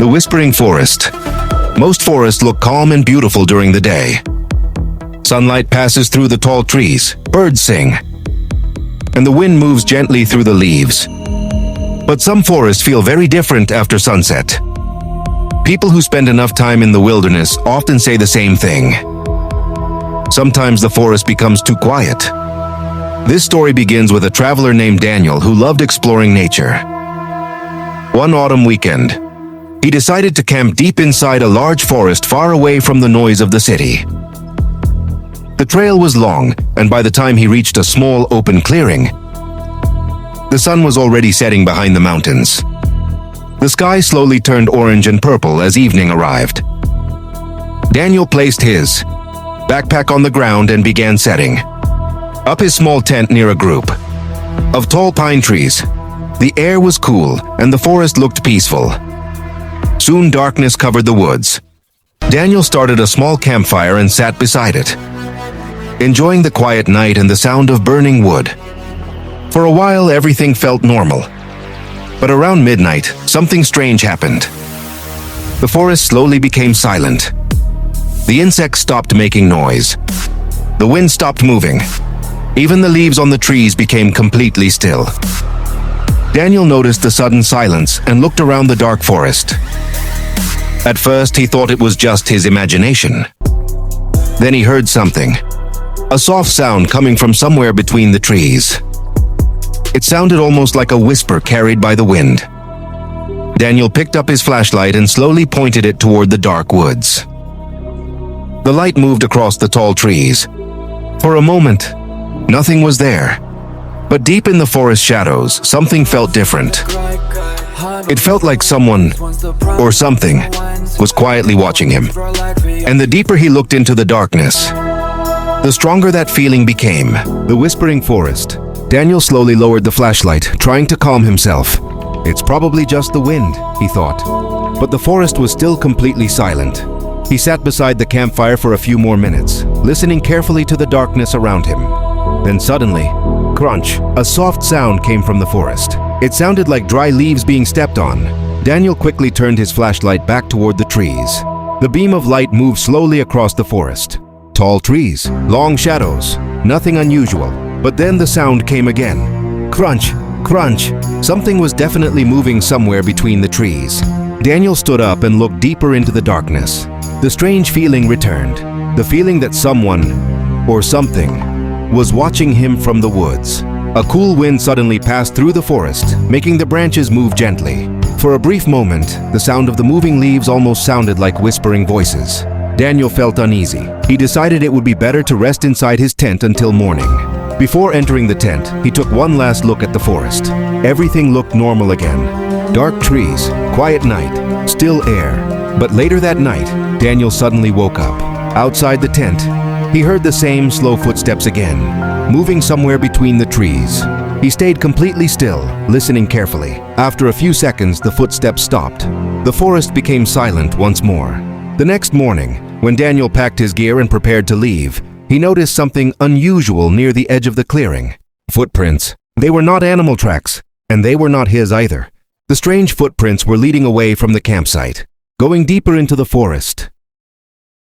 The whispering forest. Most forests look calm and beautiful during the day. Sunlight passes through the tall trees, birds sing, and the wind moves gently through the leaves. But some forests feel very different after sunset. People who spend enough time in the wilderness often say the same thing. Sometimes the forest becomes too quiet. This story begins with a traveler named Daniel who loved exploring nature. One autumn weekend, he decided to camp deep inside a large forest far away from the noise of the city. The trail was long, and by the time he reached a small open clearing, the sun was already setting behind the mountains. The sky slowly turned orange and purple as evening arrived. Daniel placed his backpack on the ground and began setting up his small tent near a group of tall pine trees. The air was cool and the forest looked peaceful. Soon darkness covered the woods. Daniel started a small campfire and sat beside it, enjoying the quiet night and the sound of burning wood. For a while, everything felt normal. But around midnight, something strange happened. The forest slowly became silent. The insects stopped making noise. The wind stopped moving. Even the leaves on the trees became completely still. Daniel noticed the sudden silence and looked around the dark forest. At first, he thought it was just his imagination. Then he heard something. A soft sound coming from somewhere between the trees. It sounded almost like a whisper carried by the wind. Daniel picked up his flashlight and slowly pointed it toward the dark woods. The light moved across the tall trees. For a moment, nothing was there. But deep in the forest shadows, something felt different. It felt like someone, or something, was quietly watching him. And the deeper he looked into the darkness, the stronger that feeling became. The whispering forest. Daniel slowly lowered the flashlight, trying to calm himself. It's probably just the wind, he thought. But the forest was still completely silent. He sat beside the campfire for a few more minutes, listening carefully to the darkness around him. Then suddenly, crunch, a soft sound came from the forest. It sounded like dry leaves being stepped on. Daniel quickly turned his flashlight back toward the trees. The beam of light moved slowly across the forest. Tall trees, long shadows, nothing unusual. But then the sound came again. Crunch, crunch. Something was definitely moving somewhere between the trees. Daniel stood up and looked deeper into the darkness. The strange feeling returned. The feeling that someone, or something, was watching him from the woods. A cool wind suddenly passed through the forest, making the branches move gently. For a brief moment, the sound of the moving leaves almost sounded like whispering voices. Daniel felt uneasy. He decided it would be better to rest inside his tent until morning. Before entering the tent, he took one last look at the forest. Everything looked normal again. Dark trees, quiet night, still air. But later that night, Daniel suddenly woke up. Outside the tent, he heard the same slow footsteps again, moving somewhere between the trees. He stayed completely still, listening carefully. After a few seconds, the footsteps stopped. The forest became silent once more. The next morning, when Daniel packed his gear and prepared to leave, he noticed something unusual near the edge of the clearing. Footprints. They were not animal tracks, and they were not his either. The strange footprints were leading away from the campsite, going deeper into the forest.